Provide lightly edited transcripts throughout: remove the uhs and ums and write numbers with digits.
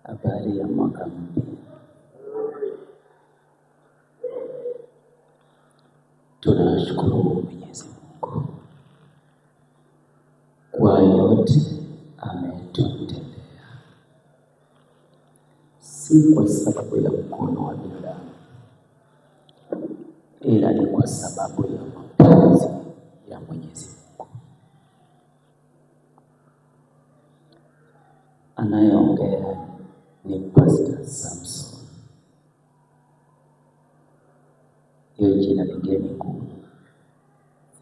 Habari ya mwaka mpya. Tunashukuru Mwenyezi Mungu kwa yote ametutendea, si kwa sababu ya mkono wa binadamu, ila ni kwa sababu ya mapenzi ya Mwenyezi Mungu. Anayeongea ni Pastor Samson. Hiyo jina lingine ngumu,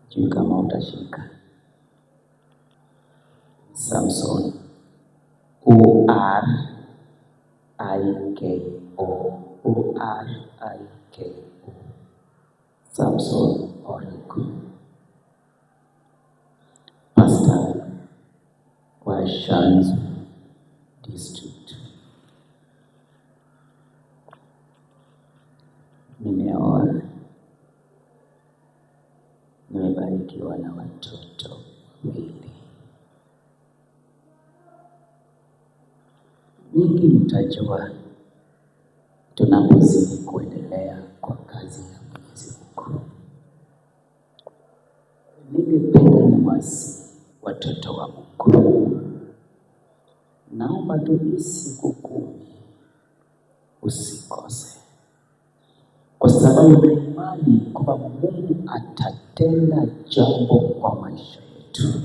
sijui kama utashika. Samson, O-R-I-K-O, O-R-I-K-O, Samson Oriku, pastor wa Shanzu District. Nimeoa, nimebarikiwa na watoto wawili. Mingi mtajua tunapozidi kuendelea kwa kazi ya Mwenyezi Mungu. Ningependa niwasihi watoto wa Mungu, naomba tu siku 10 usikose, kwa sababu na imani kwamba Mungu atatenda jambo kwa maisha yetu.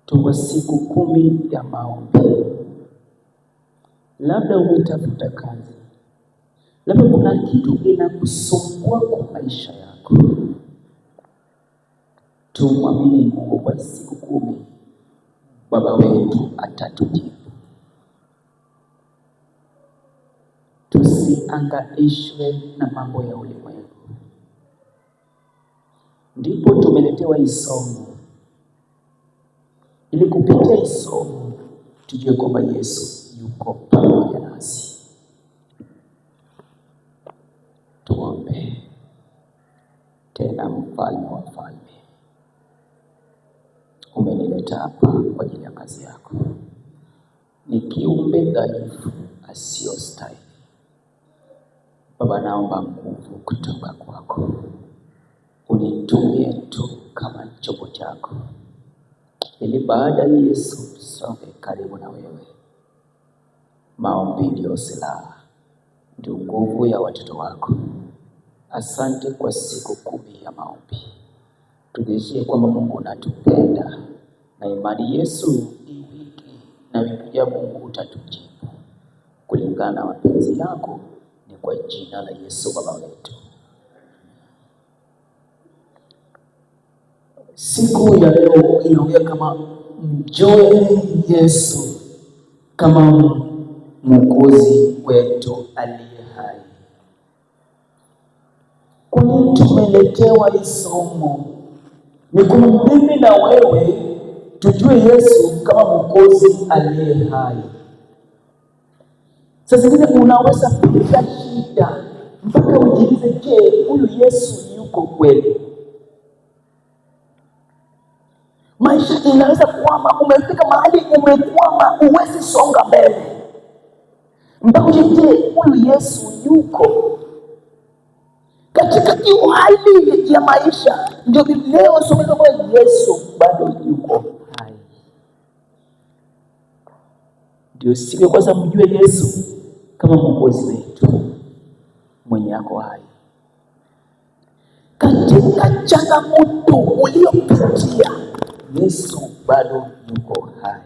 Tuko siku 10 ya maombi. Labda umetafuta kazi, labda kuna kitu inakusumbua kwa maisha yako. Tumwamini Mungu kwa siku 10, Baba wetu atatujibu. Tusiangaishwe na mambo ya ulimwengu. Ndipo tumeletewa isomo, ili kupitia isomo tujue kwamba Yesu yuko pamoja nasi. Tuombe. Tena Mfalme wa falme, umenileta hapa kwa ajili ya kazi yako. Ni kiumbe dhaifu asiyostahili. Baba, naomba nguvu kutoka kwako, unitumie tu kama chombo chako, ili baada ya Yesu tusonge karibu na wewe. Maombi ndio silaha, ndio nguvu ya watoto wako. Asante kwa siku 10 ya maombi. Tudhihirishie kwamba Mungu unatupenda, na imani Yesu hii wiki na wiki ya Mungu utatujibu kulingana na mapenzi yako. Ni kwa jina la Yesu Baba wetu. Siku ya leo inaongea kama mjue Yesu kama Mwokozi wetu aliye hai. Kwa nini tumeletewa hii somo? Ni kwa mimi na wewe tujue Yesu kama Mwokozi aliye hai. Sasa zingine unaweza kupata shida mpaka ujiulize, je, huyu Yesu yuko kweli? Maisha inaweza kwamba umefika mahali umekwama, uwezi songa mbele. Mpaka ujiulize, huyu Yesu yuko? Katika hiyo hali ya maisha ndio leo somo kama Yesu bado yuko hai. Ndio siku ya kwanza mjue Yesu kama Mwokozi wetu mwenye ako hai. Katika changamoto uliopitia, Yesu bado yuko hai.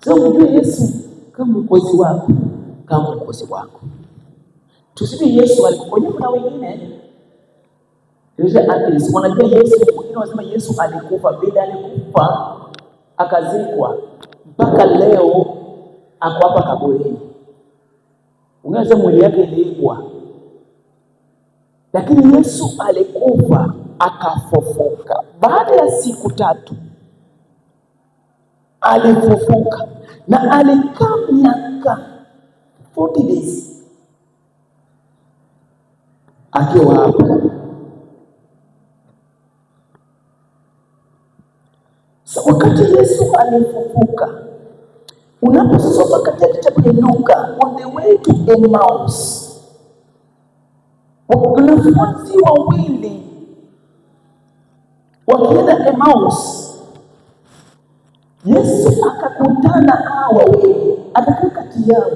So mjue Yesu kama Mwokozi wako, kama Mwokozi wako. Tusibi Yesu alikuponya na wengine. Wanajua Yesu, wengine wanasema Yesu alikufa, bila alikufa akazikwa, mpaka leo ako hapa kaburini. Unaweza mwili yake iliibwa, lakini Yesu alikufa akafufuka. Baada ya siku 3 alifufuka, na alikaa miaka 40 days akiwa hapa. wakati Yesu alifufuka, unaposoma katika kitabu cha Luka, on the way to Emmaus, wanafunzi wawili wakienda Emmaus, Yesu akakutana hao wawili, akakaa kati yao,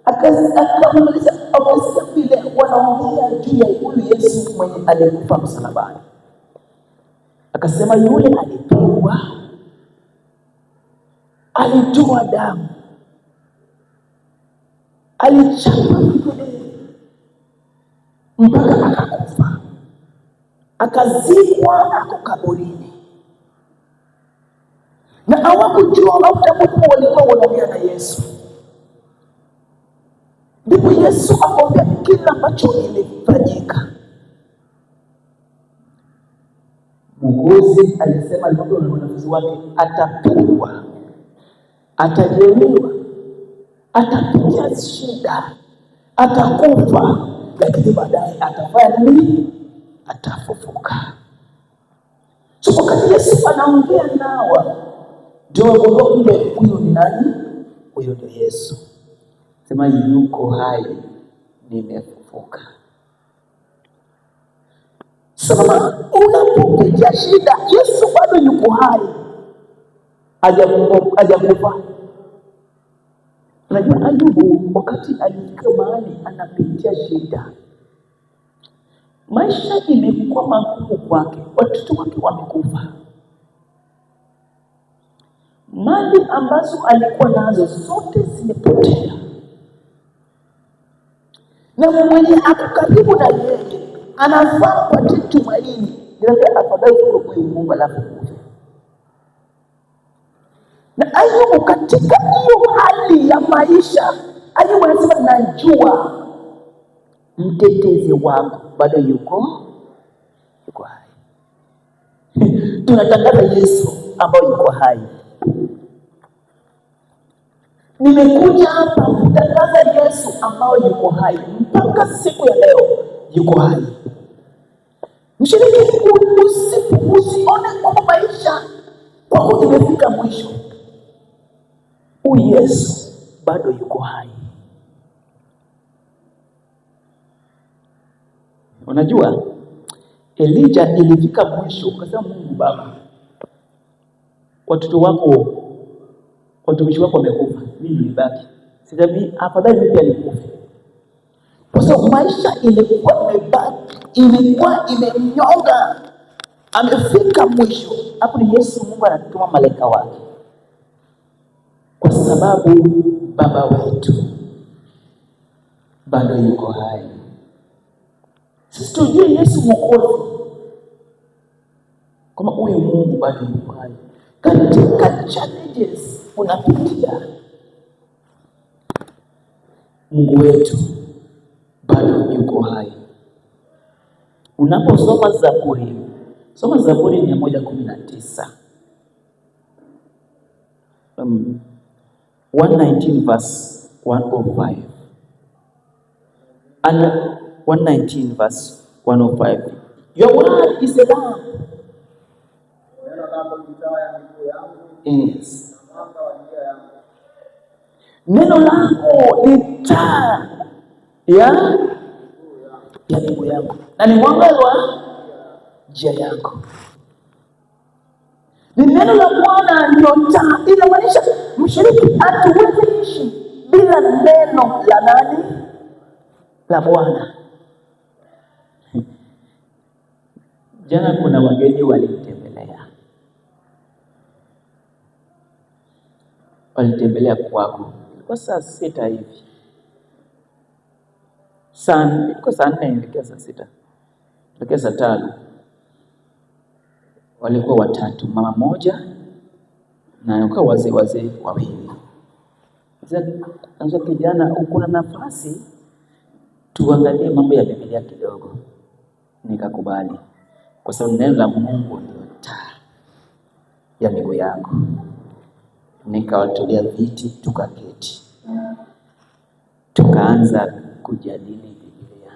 akamaliza awasikia vile wanaongea juu ya huyu Yesu mwenye alikufa msalabani. Akasema yule alipigwa, alitoa damu, alichapa vidole mpaka akakufa, akazikwa, ako kaburini. Na hawakujua au tamko walikuwa wanaongea na Yesu. Ndipo Yesu akamwambia kila ambacho ilifanyika. Mwokozi alisema ndio wanafunzi wake atapigwa, atajeruhiwa, atapitia shida, atakufa, lakini baadaye atafanya nini? Atafufuka. So wakati Yesu anaongea nao, ndio kumbe huyo ni nani? Huyo ndio Yesu. Sema yuko hai, nimefufuka. Sasa unapopitia shida, Yesu bado yuko hai, hajakufa. Unajua Ayubu wakati alifika mahali anapitia shida, maisha imekuwa magumu kwake, watoto wake wamekufa, mali ambazo alikuwa nazo zote zimepotea, na mwenye ako karibu na yeye anafaa kupata tumaini, ndio afadhali kuliko Mungu alafu kufa. Na Ayubu katika hiyo hali ya maisha, Ayubu anasema najua mtetezi wako bado yuko hai. Tunatangaza Yesu ambaye yuko hai. Nimekuja hapa kutangaza Yesu ambaye yuko hai mpaka siku ya leo, yuko hai. Mshiriki, usione kwamba maisha kwako imefika mwisho. Huyu Yesu bado yuko hai. Unajua Elijah ilifika mwisho, akasema Mungu Baba, watoto wako, watumishi wako wamekufa, mimi nibaki. Sitabii afadhali mimi alikufa. Kwa sababu maisha ilikuwa imemnyonga, amefika mwisho. Hapo ni Yesu, Mungu anatuma malaika wake, kwa sababu baba wetu bado yuko hai. Sisi tujue Yesu Mwokozi, kama huyu Mungu bado yuko hai. Katika challenges unapitia, Mungu wetu bado yuko hai. Unaposoma Zaburi, soma Zaburi 119, 119 verse 105 and 119 verse 105. Your word is a lamp. Yes. Neno lako ni taa ya miguu yangu na ni mwanga wa njia yako. Ni neno la Bwana ndio taa. Inamaanisha mshiriki, hatuwezi ishi bila neno la nani? La Bwana. Jana kuna wageni walitembelea kwako. Ilikuwa saa 6 hivi. Ilikuwa saa 4 ilikuwa saa 6. Ilikuwa saa 5. Walikuwa watatu, mama moja na walikuwa wazee wawili. Sasa kijana, uko na nafasi tuangalie mambo ya Biblia kidogo. Nikakubali, kwa sababu neno la Mungu ndio taa ya miguu yangu. Nikawatolea viti, tukaketi, tukaanza kujadili Biblia,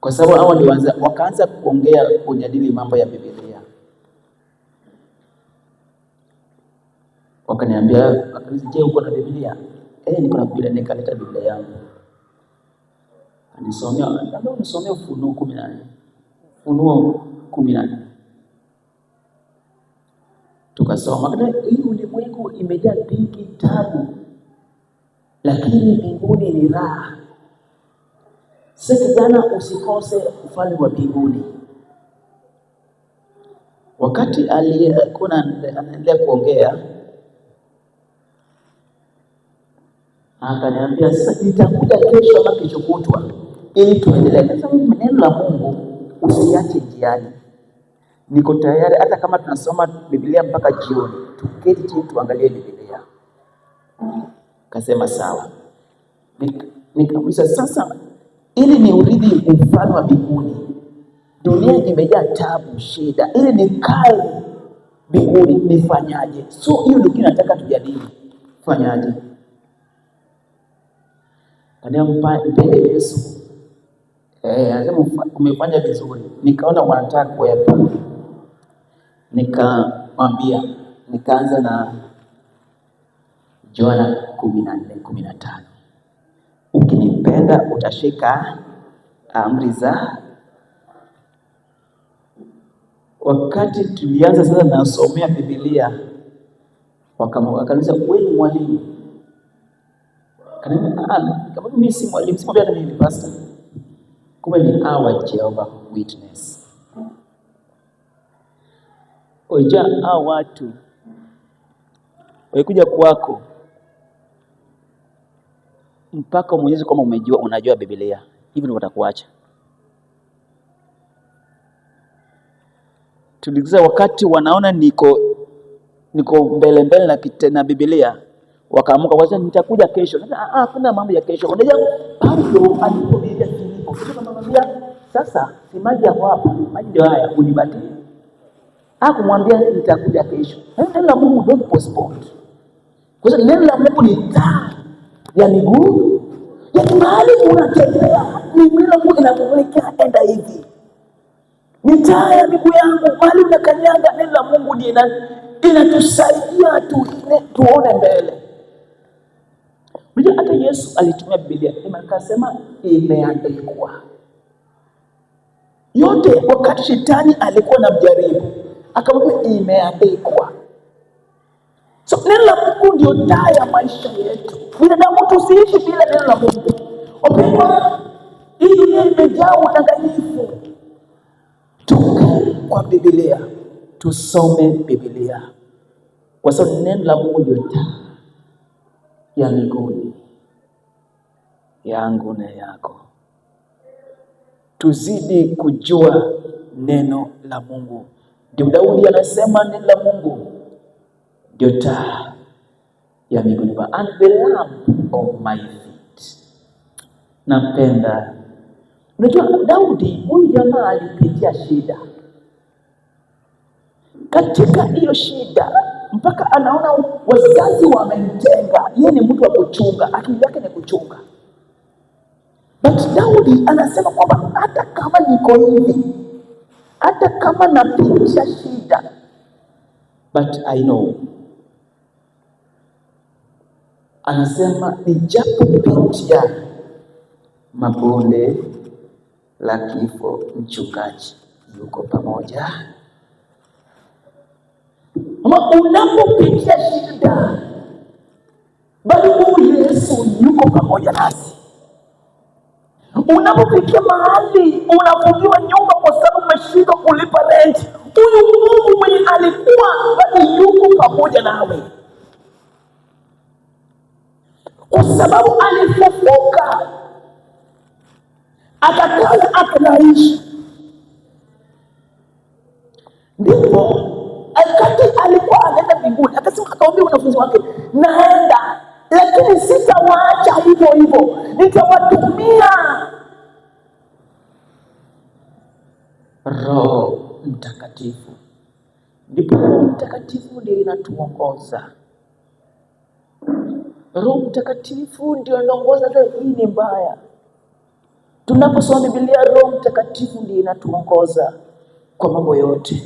kwa sababu hao ndio wakaanza kuongea, kujadili mambo ya Biblia. Wakaniambia, je, uko na Biblia? Niko na Biblia. Nikaleta Biblia yangu. Nisomea Ufunuo 14. Ufunuo 14. Tukasoma. Hii ulimwengu imejaa dhiki, tabu, lakini mbinguni ni raha. Sasa kijana, usikose ufalme wa mbinguni. Wakati aliyekuwa anaendelea kuongea, akaniambia, sasa nitakuja kesho ama kesho kutwa ili tuendelee. Sasa neno la Mungu usiache njiani. Niko tayari hata kama tunasoma Biblia mpaka jioni, tuketi chini tuangalie Biblia. Kasema sawa. Nikamuuliza, sasa ili ni urithi ufalme wa mbinguni, dunia imejaa tabu, shida, ili nikae mbinguni nifanyaje? So hiyo ndio nataka tujadili. Fanyaje? Mpende Yesu. Anasema umefanya vizuri. Nikaona wanataka kuepa. Nikamwambia, nikaanza na Yohana 14:15. Ukinipenda utashika amri za. Wakati tulianza sasa nasomea Biblia, wakaniuliza, wewe ni mwalimu? Kama mimi si mwalimu, si mwalimu, ni pastor. Kumbe ni our Jehovah Witness. Oja hao watu walikuja kwako mpaka Mwenyezi kama unajua Biblia, hivi ndio watakuacha. Tuligiza wakati wanaona niko mbele na Biblia, wakaamuka kwanza nitakuja kesho. Kuna mambo ya kesho. Unajua Paulo alipokuja Filipo, akamwambia, sasa si maji yako hapa, maji ndio haya, unibatizwe. Hakumwambia nitakuja kesho. Neno la Mungu don't postpone. Kwa sababu neno la Mungu ni taa ya miguu. Ya mahali unatembea, neno la Mungu linamulika, enda hivi. Ni taa ya miguu yangu, mahali unakanyaga, neno la Mungu inatusaidia tuone mbele. Unajua hata Yesu alitumia Biblia, akasema imeandikwa. Yote wakati shetani alikuwa anamjaribu, akamwambia imeandikwa. So neno la Mungu ndio taa ya maisha yetu. Binadamu tusiishi bila neno la Mungu. Wapendwa, hii dunia imejaa udanganyifu. Tukae kwa Biblia, tusome Biblia, kwa sababu neno la Mungu ndio taa ya miguu yangu na yako. Tuzidi kujua neno la Mungu. Ndio Daudi anasema neno la Mungu ndio taa ya miguu and the lamp of my feet. Napenda. Unajua Daudi huyu jamaa alipitia shida. Katika hiyo shida mpaka anaona wazazi wamemtenga, yeye ni mtu wa kuchunga, akili yake ni kuchunga. But Daudi anasema kwamba hata kama niko hivi, hata kama napitia shida, but I know. Anasema nijapopitia mabonde la kifo, mchungaji yuko pamoja. Ama unapopitia shida, bali Yesu yuko pamoja nasi. Unapofikia mahali unafungiwa nyumba kwa sababu umeshindwa kulipa rent, huyu Mungu mwenye alikuwa bali yuko pamoja nawe, kwa sababu alifufuka akakaza akanaishi. Ndipo wakati alikuwa anaenda mbinguni akasema, akawaambia wanafunzi wake, naenda lakini sitawaacha hivyo hivyo, nitawatumia Roho Mtakatifu. Ndipo Roho Mtakatifu ndiye inatuongoza. Roho Mtakatifu ndio anaongoza. Hii ni mbaya. Tunaposoma Biblia, Roho Mtakatifu ndiye inatuongoza kwa mambo yote.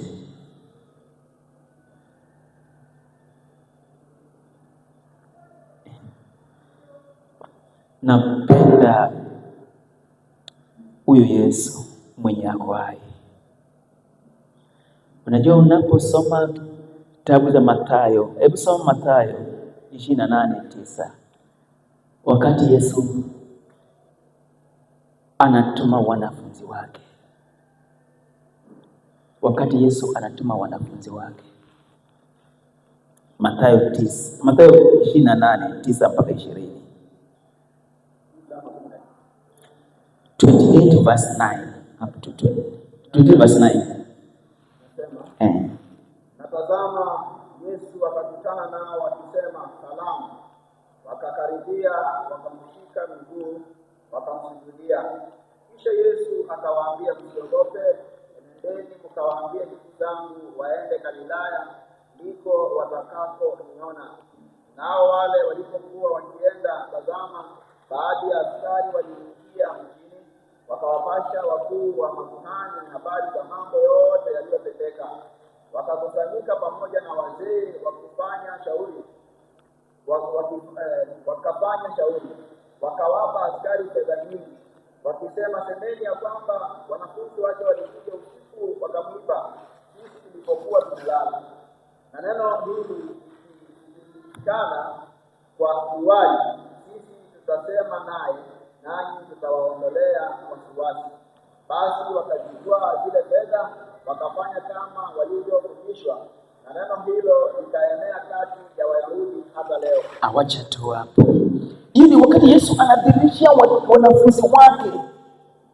Napenda huyu Yesu mwenye ako hai. Unajua, unaposoma kitabu za Mathayo, hebu soma Mathayo 28:9. Wakati Yesu anatuma wanafunzi wake. Mathayo 28:9 mpaka 20. 28 verse 9 up to 20 verse 9. Na tazama, Yesu akakutana nao akisema, salamu. Wakakaribia, wakamshika miguu, wakamsujudia. Kisha Yesu akawaambia, msiogope, enendeni mkawaambie ndugu zangu waende Galilaya, ndiko watakaponiona. Nao wale walipokuwa wakienda, tazama, baadhi ya askari waliingia mjini, wakawapasha wakuu wa makuhani habari za mambo yote yaliyotendeka. Wakakusanyika pamoja na wazee wakafanya shauri, wakawapa askari fedha nyingi, wakisema, semeni ya kwamba wanafunzi wake walikuja usiku wakamwiba sisi tulipokuwa tumelala. Na neno hili likijulikana kwa uwazi, sisi tutasema naye, nanyi tutawaondolea wasiwasi. Basi wakachukua zile fedha, wakafanya kama walivyofundishwa, na neno hilo likaenea kati ya Wayahudi hata leo. Awacha tu hapo. Hiyo ni wakati Yesu anadhihirisha wanafunzi wake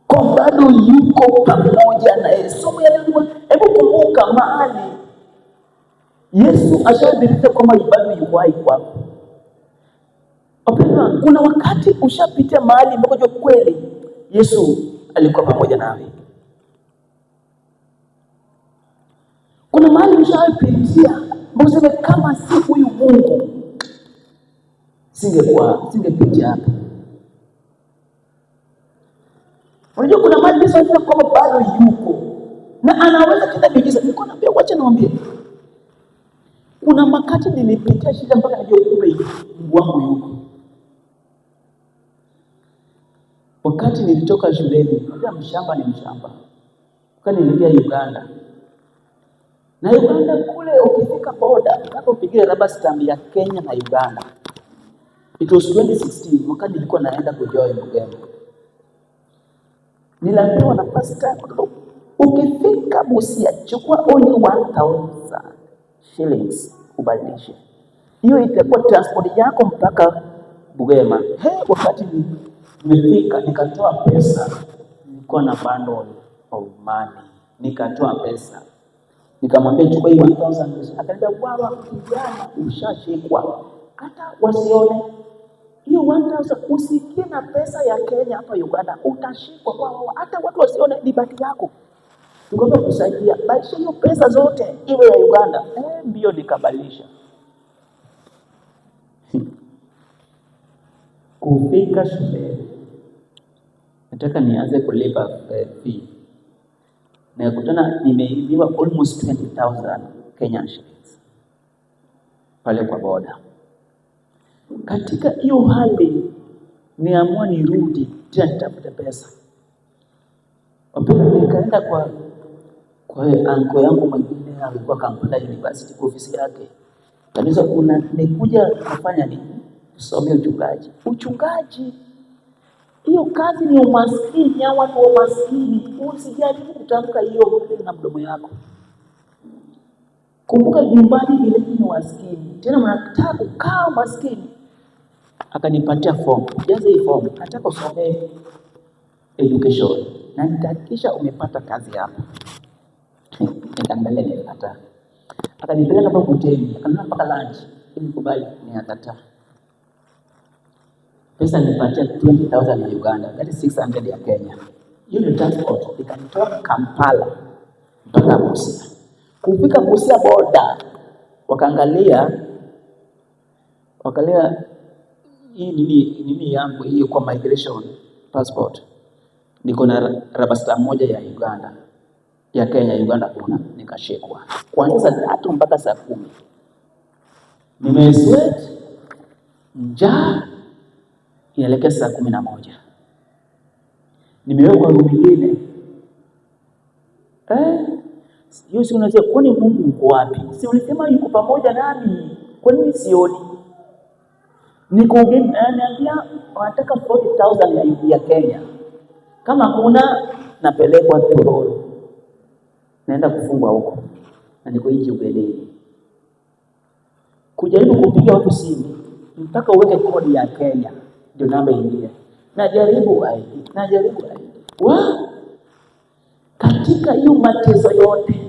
kwa bado yuko pamoja na Yesu. Hebu kumbuka mahali Yesu ashadhihirisha kwamba bado yuwai kwako. Kuna wakati ushapitia mahali ambapo kweli Yesu alikuwa pamoja nawe. Kuna mahali ushapitia mbona kama si huyu Mungu singepitia hapa. Unajua kuna mahali Yesu anasema kwamba bado yuko na anaweza tena miujiza. Niko naambia, wacha niwaambie, kuna makati nilipitia shida mpaka najua kumbe Mungu wangu yuko. Wakati nilitoka shuleni, unajua mshamba ni mshamba. Wakati niliingia Uganda. Na Uganda kule ukifika boda, unapopigia rubber stamp ya Kenya na Uganda. It was 2016, wakati nilikuwa naenda kujoin Mugembe. Niliambiwa na pastor, ukifika Busia chukua only 1000 shillings kubadilisha. Hiyo itakuwa transport yako mpaka Bugema. Wakati nimefika nikatoa pesa, nilikuwa na bundle of money. Nikatoa pesa. Nikamwambia chukua hii 1000. Akaniambia bwana, kijana ushashikwa. Hata wasione hiyo 1000, usikie na pesa ya Kenya hapa Uganda utashikwa kwao. Hata watu wasione ni baki yako. Tukaomba kusaidia. Basi hiyo pesa zote iwe ya Uganda. Mbio nikabadilisha. Kufika shule. Nataka nianze kulipa fee. Na kutana nimeibiwa almost 20,000 Kenyan shillings pale kwa boda. Katika hiyo hali niamua nirudi tena nitafute pesa. Nikaenda kwa uncle yangu mwingine alikuwa Kampala University ofisi yake. Kanisa nikuja kufanya nini? Kusomea uchungaji. Hiyo kazi ni umaskini ya watu wa maskini. Usijaribu kutamka hiyo na mdomo yako. Kumbuka nyumbani vile ni maskini. Tena mnataka kukaa maskini. Akanipatia form. Jaza hii form. Nataka usome education. Na nitahakikisha umepata kazi hapa. Nikaangalia nilipata. Akanipeleka mpaka hoteli. Akanunua mpaka lunch. Nilikubali nikakataa. Pesa nilipatia 20,000 ya Uganda, that is 600 ya Kenya. Hiyo ni transport, ikanitoa Kampala mpaka Busia. Kufika Busia boda, wakaangalia hii nini yangu hiyo kwa migration passport. Niko na rubber stamp moja ya Uganda. Ya Kenya Uganda kuna nikashikwa. Kuanzia saa 3 mpaka saa 10. Nimesweat, njaa, inaelekea saa 11. Nimewekwa room nyingine. Hiyo si unasema kwani Mungu uko wapi? Si ulisema yuko pamoja nami? Kwa nini sioni? Niko ananiambia wanataka 40,000 ya Kenya. Kama kuna napelekwa Tororo. Naenda kufungwa huko. Na niko nje ubeleni. Kujaribu kupigia watu simu mpaka uweke kodi ya Kenya ndio namba ingie. Najaribu ID. Katika hiyo mateso yote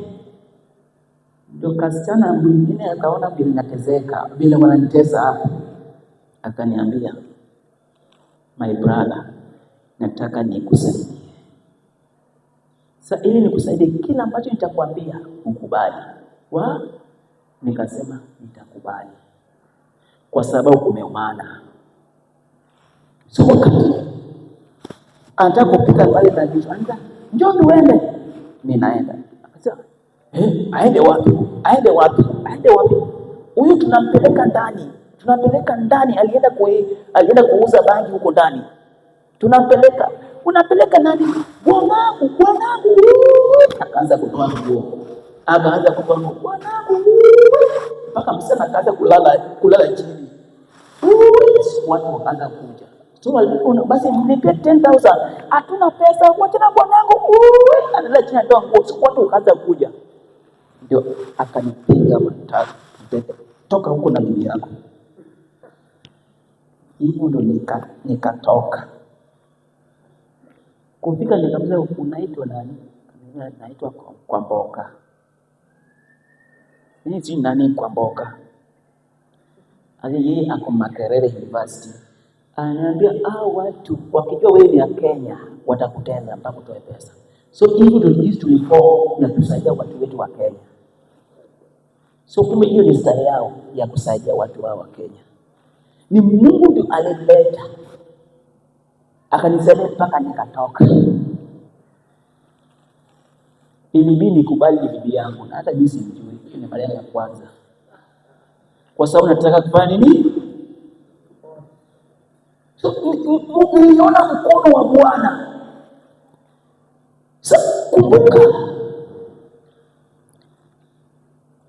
ndio kasichana mwingine akaona vile nateseka, vile wananitesa hapo. Akaniambia, my brother, nataka nikusaidie. Sasa ili nikusaidie kila ambacho nitakwambia ukubali. Nikasema nitakubali. Kwa sababu kumeumana. So wakati anataka kupika pale na jicho, njoo tuende. Ninaenda. Akasema, aende wapi? Huyu tunampeleka ndani. Alienda kuuza bangi huko ndani. Unapeleka nani? Bwanangu. Akaanza kutoa nguo. Bwanangu. Mpaka msema akaanza kulala chini. Watu wakaanza kuja. So walikuwa basi mlipe 10,000. Hatuna pesa, wacha na bwanangu. Analala chini ndio nguo. So watu wakaanza kuja. Ndio akanipiga matatu. Toka huko na bibi yako. Hivyo ndo nikatoka. Kufika nikamwambia unaitwa nani? Naitwa Kwamboka. Mimi si nani Kwamboka. Yeye ako Makerere University. Ananiambia watu wakijua wewe ni ya Kenya watakutenda mpaka utoe pesa. So hivyo ndio jinsi tulikuwa ya kusaidia watu wetu wa Kenya. So kumbe hiyo ni style yao ya kusaidia watu wa Kenya. Ni Mungu ndiye alileta. Akanisaidia mpaka nikatoka. Ilibidi nikubali bibi yangu na hata jinsi mjui. Ni mara ya kwanza. Kwa sababu nataka kufanya nini? So niliona mkono wa Bwana. Sasa kumbuka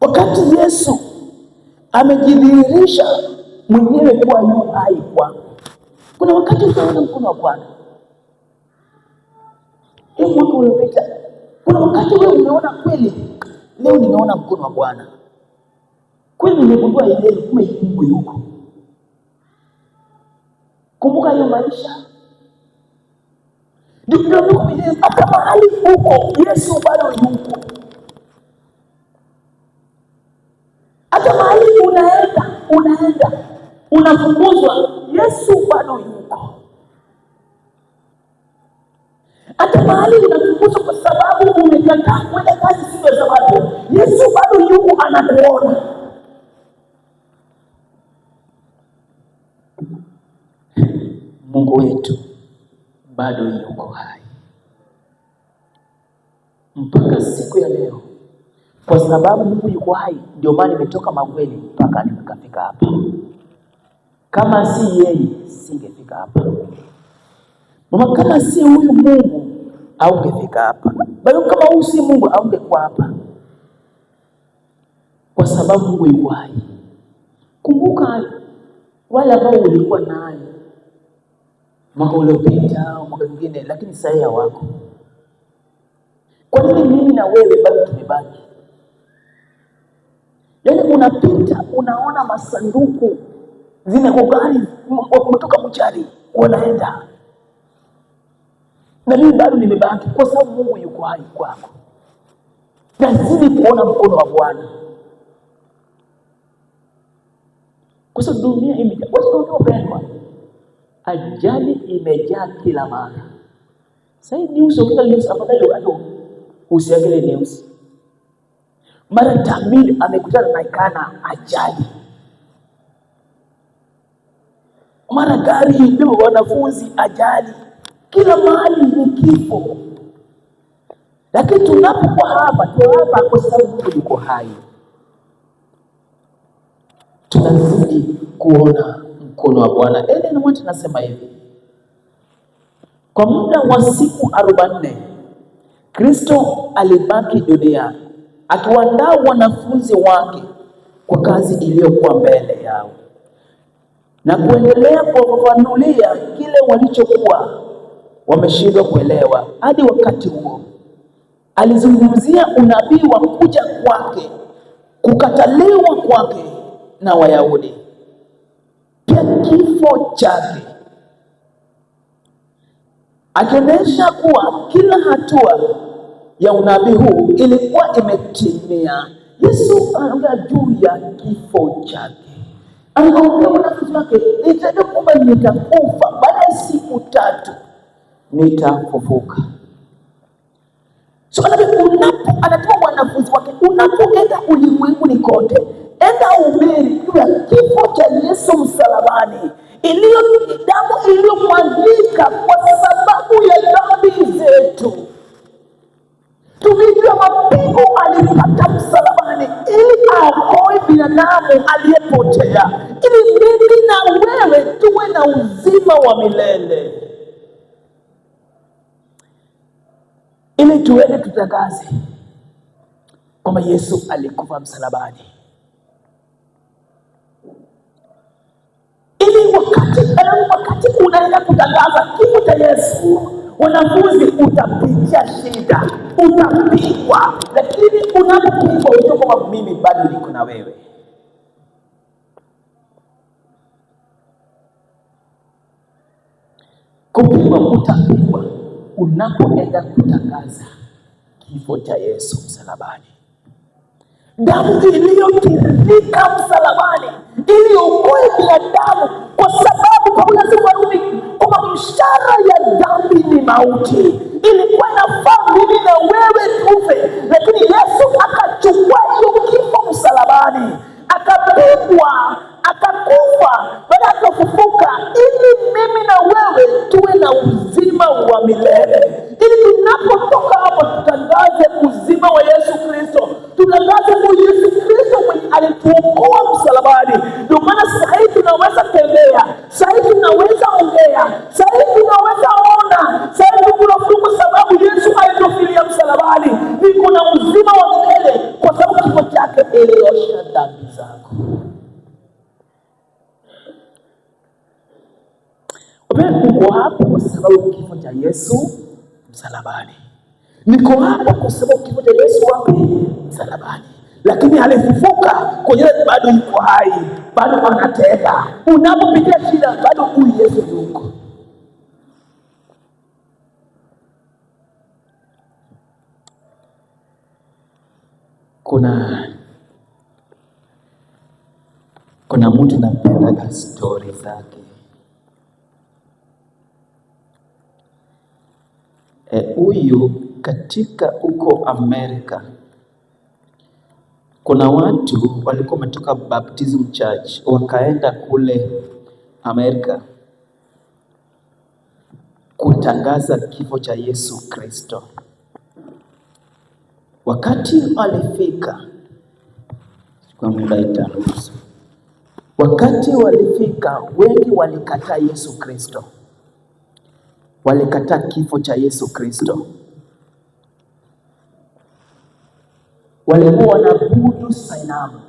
wakati Yesu amejidhihirisha mwenyewe kuwa yu hai kwako. Kuna wakati utaona mkono wa Bwana. Mwaka uliopita kuna wakati wewe umeona kweli, leo nimeona mkono wa Bwana. Kweli nimegundua yeye kama Mungu yuko. Kumbuka hiyo maisha. Ndio hata mahali huko Yesu bado yuko. Hata mahali unaenda unafukuzwa, Yesu bado yuko. Hata mahali unafukuzwa kwa sababu umekataa kwenda kazi siku ya Sabato, Yesu bado yuko anakuona. Mungu wetu bado yuko hai mpaka siku ya leo. Kwa sababu Mungu yuko hai, ndio maana nimetoka Mangweli mpaka nikafika hapa. Kama si yeye singefika hapa. Mama, kama si huyu Mungu haungefika hapa. Bado kama huyu si Mungu haungekuwa hapa. Kwa sababu Mungu yuko hai. Kumbuka wale ambao ulikuwa naye mwaka uliopita, mwaka mwingine, lakini sasa hawako. Kwa nini mimi na wewe bado tumebaki? Yaani unapita unaona masanduku zimekogani kutoka mchari wanaenda. Na mimi bado nimebaki kwa sababu Mungu yuko hai kwako. Lazima kuona mkono wa Bwana. Kwa sababu dunia imejaa. Watu wapendwa, ajali imejaa kila mara. Sasa news ukitaka news afadhali watu usiangalie news. Mara Tamil amekutana na Ikana ajali. Mara gari ndio wanafunzi ajali. Kila mahali ni kifo. Lakini tunapokuwa hapa kwa sababu Mungu yuko hai. Tunazidi kuona mkono wa Bwana. Ellen White anasema hivi: kwa muda wa siku 40 Kristo alibaki duniani akiwaandaa wanafunzi wake kwa kazi iliyokuwa mbele yao na kuendelea kuwafafanulia kile walichokuwa wameshindwa kuelewa. Hadi wakati huo alizungumzia unabii wa kuja kwake, kukataliwa kwake na Wayahudi, pia kifo chake, akionyesha kuwa kila hatua ya unabii huu ilikuwa imetimia. Yesu anaongea juu ya kifo chake, anaongea wanafunzi wake, nitajua kwamba nitakufa, baada ya siku 3 nitafufuka. So anatoa wanafunzi wake, unapoenda ulimwenguni kote, enda ubiri juu ya kifo cha Yesu msalabani, damu iliyomwagika kwa sababu ya dhambi zetu. Tulijua mapigo alipata msalabani ili aokoe binadamu aliyepotea, ili mimi na wewe tuwe na uzima wa milele, ili tuende tutangaze kwamba Yesu alikufa msalabani, ili wakati unaenda kutangaza kifo cha Yesu, wanafunzi, utapitia shida, utapigwa, lakini unapopigwa ujue kwamba mimi bado niko na wewe. Kupigwa, utapigwa unapoenda kutangaza kifo cha Yesu msalabani. Damu iliyotiririka msalabani ili okoe binadamu, kwa sababu Paulo anasema Warumi kwamba mshahara ya dhambi ni mauti. Ilikuwa inafaa mimi na wewe tufe, lakini Yesu akachukua hiyo kifo msalabani, akapigwa, akakufa, baada akafufuka, ili mimi na wewe tuwe na uzima wa milele. Ili tunapotoka hapo tutangaze uzima wa Yesu Kristo, tutangaze kwa Yesu Kristo mwenye alituokoa msalabani. Ndio maana sasa hivi tunaweza tembea, sasa hivi tunaweza ongea, sasa hivi tunaweza ona, sasa hivi tunafunga kwa sababu Yesu alitufilia msalabani. Niko na uzima wa milele kwa sababu kifo chake iliosha dhambi zako. Niko hapo kwa sababu kifo cha Yesu msalabani. Niko hapo kwa sababu kifo cha Yesu wapi? Msalabani. Lakini alifufuka, kwa hiyo bado yuko hai, bado anatenda. Unapopitia shida, bado huyu Yesu yuko. Kuna mtu napenda story zake. Huyu katika huko Amerika, kuna watu walikuwa wametoka Baptism Church wakaenda kule Amerika kutangaza kifo cha Yesu Kristo. Wakati walifika, kwa muda itaruhusu, wakati walifika, wengi walikataa Yesu Kristo, walikataa kifo cha Yesu Kristo. Walikuwa wanaabudu sanamu,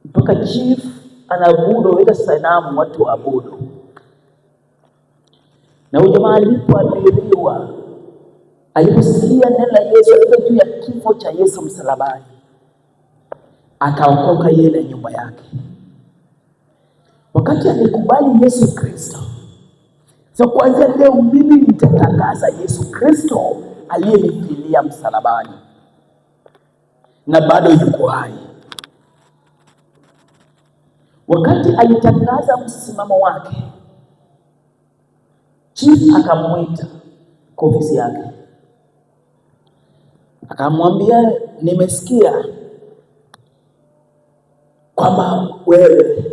mpaka chief anaabudu weka sanamu watu waabudu. Na huyo jamaa alipoabiriwa, aliposikia neno la Yesu, alikuwa juu ya kifo cha Yesu msalabani, akaokoka yeye na nyumba yake. Wakati alikubali Yesu Kristo, so kuanzia leo mimi nitatangaza Yesu Kristo aliyenifilia msalabani, na bado yuko hai. Wakati alitangaza msimamo wake, chief akamwita kwa ofisi yake, akamwambia, nimesikia kwamba wewe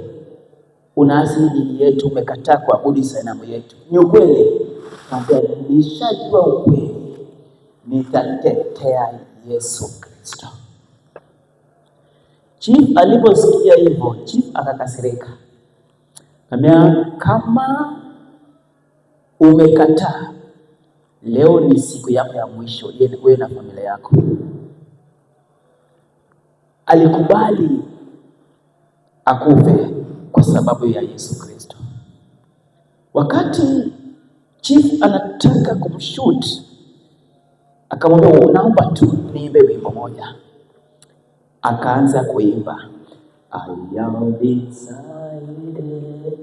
unaasi dini yetu, umekataa kuabudu sanamu yetu. Ni ukweli? Akamwambia, nishajua ukweli, nitatetea Yesu Kristo. Chief aliposikia hivyo, chief akakasirika, Kama umekataa, leo ni siku yako ya mwisho, wewe na familia yako. Alikubali akufe kwa sababu ya Yesu Kristo. Wakati chief anataka kumshoot, akamwambia naomba tu niimbe wimbo moja. Akaanza kuimba, I am decided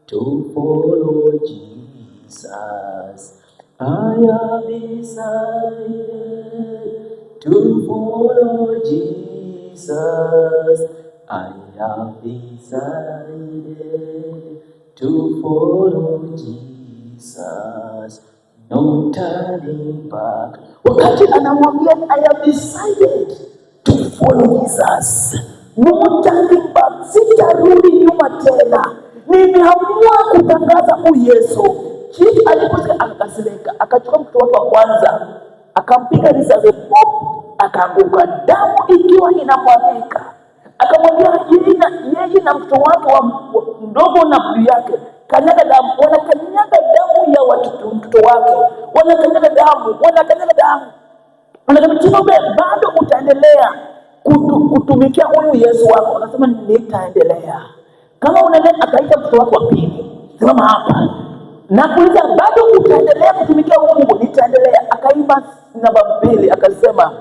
to follow Jesus. I am decided to follow Jesus. I am decided to follow Jesus. No turning back. Wakati anamwambia I have decided to follow Jesus, no turning back, sitarudi nyuma tena, nimeamua kutangaza huyu Yesu. Chief aliposikia akakasirika, akachukua mtoto wake wa kwanza akampiga risasi, akaanguka, damu ikiwa inamwagika. Akamwambia yeye na mtoto wake wa mdogo na bibi yake, kanyaga damu. Wanakanyaga damu ya mtoto wake, wanakanyaga damu. Wanasema bado utaendelea kutumikia huyu Yesu wako. Anasema nitaendelea. Kama unaendelea, akaita mtoto wako wa pili, simama hapa na kuuliza, bado utaendelea kutumikia Mungu? Nitaendelea. Akaimba namba 2 akasema,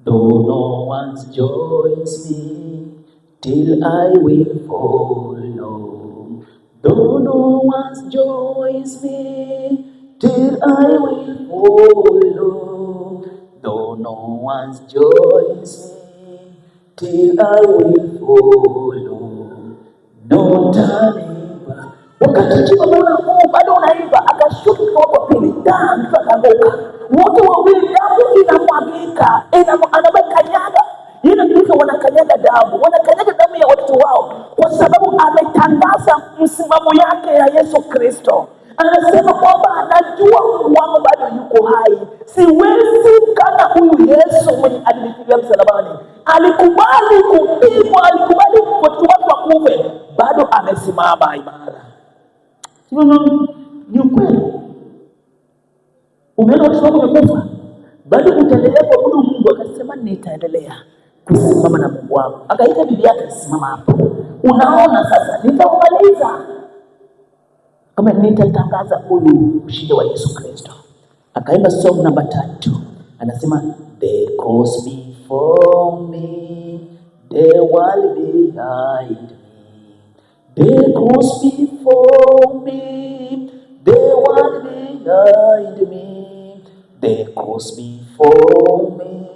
though no one joins me till I will follow. Though no one joins me till I will follow. Though no one joins me till I will follow. No turning back. Wakati chifu bado unaimba, akashuka mtoto wa pili, damu akaanguka. Wote wawili damu inamwagika, anakanyaga. Yeye ndio wanakanyaga damu ya watoto wao, kwa sababu ametangaza msimamo yake ya Yesu Kristo. Anasema kwamba anajua Mungu wangu bado yuko hai, siwezi kana huyu Yesu mwenye alinifilia msalabani. Alikubali kupigwa, alikubali watoto wake wakufe, bado amesimama imara. Ni ukweli. Umeona watoto wako wamekufa, bado utaendelea kuabudu Mungu. Akasema nitaendelea kusimama na Mungu wangu. Akaita bibi yake, simama hapo, unaona sasa nitamaliza, kama nitatangaza huyu mshindi wa Yesu Kristo. Akaimba song namba 3, anasema they cross before me, the world behind me. They cross before me, the world behind me. They cross before me,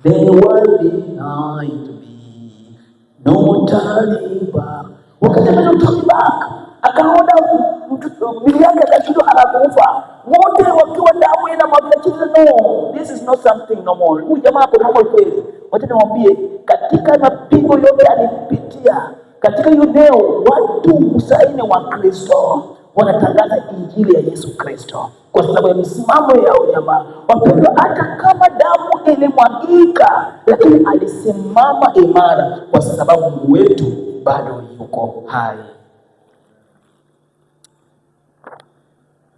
the world behind me. No turning back. Wakati no turning back, akaona bibi yake akashindwa, anakufa, wote wakiwa damu inamwagika chini. No, this is not something normal. Huyu jamaa ako normal kweli. Wacha niwaambie, katika mapigo yote alipitia, katika hiyo leo watu usaini wa Kristo wanatangaza injili ya Yesu Kristo kwa sababu ya msimamo yao. Jamaa wapendwa, hata kama damu ilimwagika, lakini alisimama imara kwa sababu Mungu wetu bado yuko hai.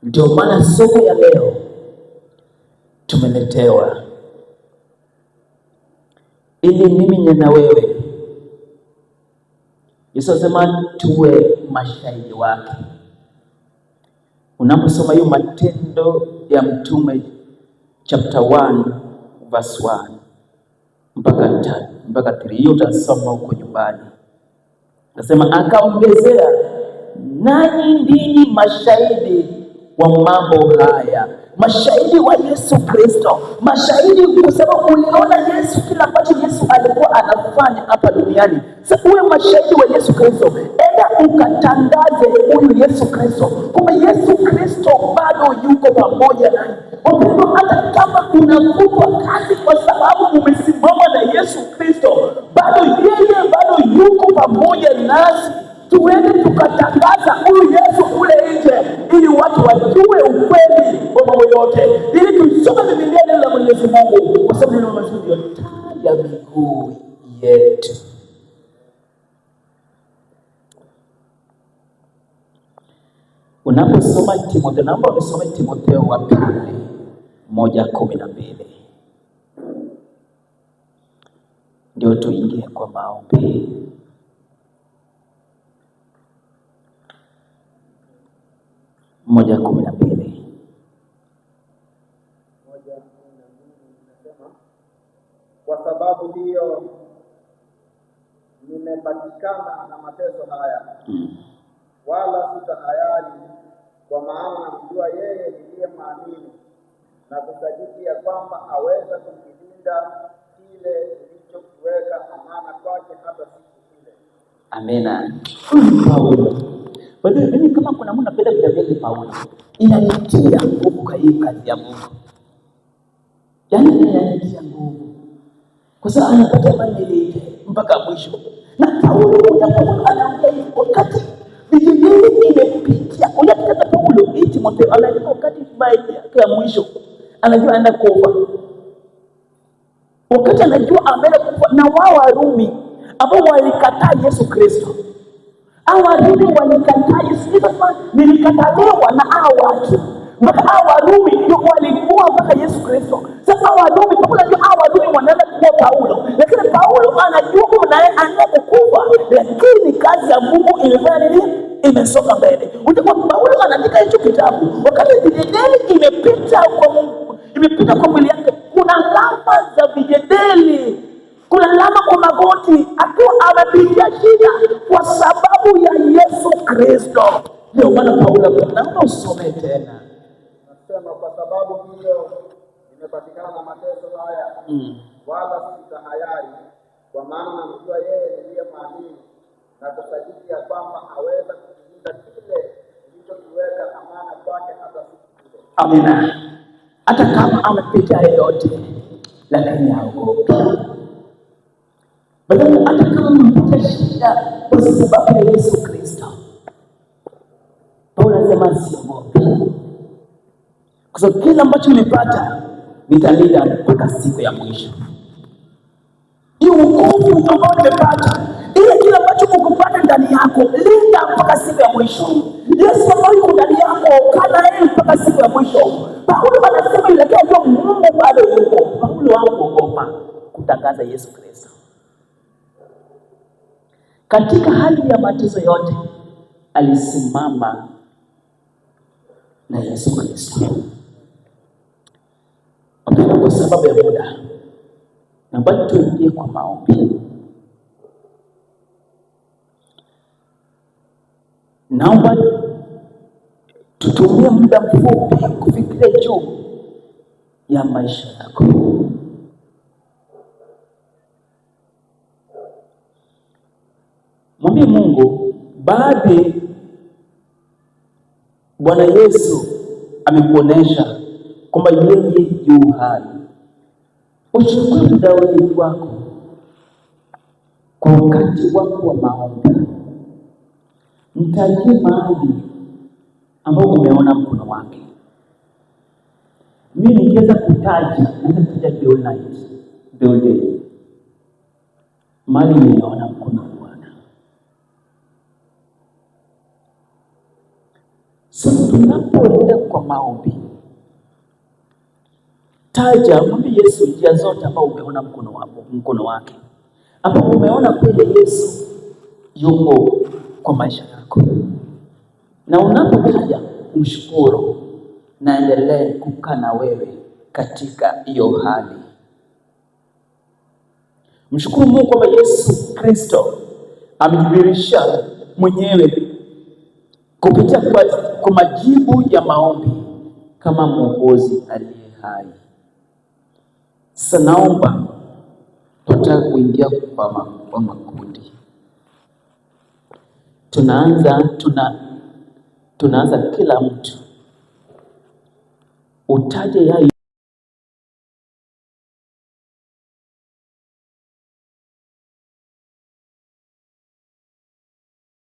Ndio maana somo ya leo tumeletewa ili mimi na wewe, Yesu asema tuwe mashahidi wake. Unaposoma hiyo Matendo ya Mtume chapter 1 verse 1 mpaka 3, hiyo utasoma huko nyumbani. Nasema akaongezea, nanyi ndini mashahidi wa mambo haya, mashahidi wa Yesu Kristo, mashahidi kwa sababu uliona Yesu, kila ambacho Yesu alikuwa anafanya hapa duniani. Sasa uwe mashahidi wa Yesu Kristo, enda ukatangaze huyu Yesu Kristo, kwamba Yesu Kristo bado yuko pamoja nani. Wapendwa, hata kama unafutwa kazi kwa sababu umesimama na Yesu Kristo, bado yeye bado yuko pamoja nasi. Tuende tukatangaza huyu Yesu kule nje, ili watu wajue ukweli wa mambo yote, ili tusome Biblia, neno la Mwenyezi Mungu, kwa sababu neno la Mwenyezi Mungu ndio taa ya miguu yetu. Unaposoma Timotheo, naomba usome Timotheo wa pili 1:12. Ndio tuingie kwa maombi. Moja kumi na mbili inasema, kwa sababu hiyo nimepatikana na mateso haya, wala sitahayari, kwa maana namjua yeye niliyemwamini, na kusadiki ya kwamba aweza kukilinda kile nilichokiweka amana kwake hata siku ile. Amina. Paulo. Mimi kama kuna mtu anapenda vitabu vya Paulo, inanitia nguvu kwa hii kazi ya Mungu. Yaani inanitia nguvu. Kwa sababu anapata maneno mpaka mwisho. Na Paulo anaongea wakati vijijini imepitia. Unataka Paulo Timotheo anaandika wakati yake ya mwisho. Anajua anaenda kufa. Wakati anajua ameenda kufa, na wao Warumi ambao walikataa Yesu Kristo. Hao Warumi walikataa Yesu Kristo, nilikataliwa na hao watu. Mpaka hao Warumi ndio walikuwa mpaka Yesu Kristo. Sasa hao Warumi, Paulo anajua hao Warumi wanaenda kuwa Paulo. Lakini Paulo anajua kwamba naye anaenda kufa, lakini kazi ya Mungu imefanya nini? Imesonga mbele. Utakuwa Paulo anaandika hicho kitabu wakati vijideli imepita kwa mwili yake. Kuna alama za vijideli, kuna alama kwa magoti, akiwa amepitia shida kwa sababu ya Yesu Kristo. Ndio maana Paulo naomba usome tena. Nasema, kwa sababu hiyo nimepatikana na mateso haya, wala sitahayari, kwa maana namjua yeye niliyemwamini, na kusadiki ya kwamba aweza kukilinda kile nilichokiweka amana kwake hata siku ile. Amina. Hata kama amepitia yote, lakini haogopi. Hata kama amepitia shida kwa sababu ya Yesu Kristo, Paulo anasema siogopi. Kwa sababu kila ambacho nimepata nitalinda mpaka siku ya mwisho. Hiyo wokovu ambao nimepata, ile kila ambacho ukupata ndani yako, linda mpaka siku ya mwisho. Yesu ambaye yuko ndani yako, kana yeye mpaka siku ya mwisho. Paulo anasema ile kwa Mungu bado yuko. Paulo hakuogopa kutangaza Yesu Kristo. Katika hali ya mateso yote alisimama na Yesu Kristo. Kwa sababu ya muda, naomba tuingie kwa maombi. Naomba tutumie muda mfupi kufikiria juu ya maisha yako. Mwambie Mungu, baadhi Bwana Yesu amekuonesha kwamba yeye yu hai. Uchukue muda wako kwa wakati wako wa maombi. Mtajie mahali ambao umeona mkono wake. Mimi ningeweza kutaja building mahali nimeona mkono wa Bwana. Sasa tunapoenda kwa maombi, taja, mwambie Yesu njia zote ambao umeona mkono wake, ambao umeona kweli Yesu yuko kwa maisha yako. Na unapotaja, mshukuru na endelee kukaa na wewe katika hiyo hali. Mshukuru Mungu kwamba Yesu Kristo amedhihirisha mwenyewe kupitia kwa majibu ya maombi kama Mwokozi aliye hai. Sasa naomba tutaka kuingia kwa makundi. Tunaanza kila mtu utaje yai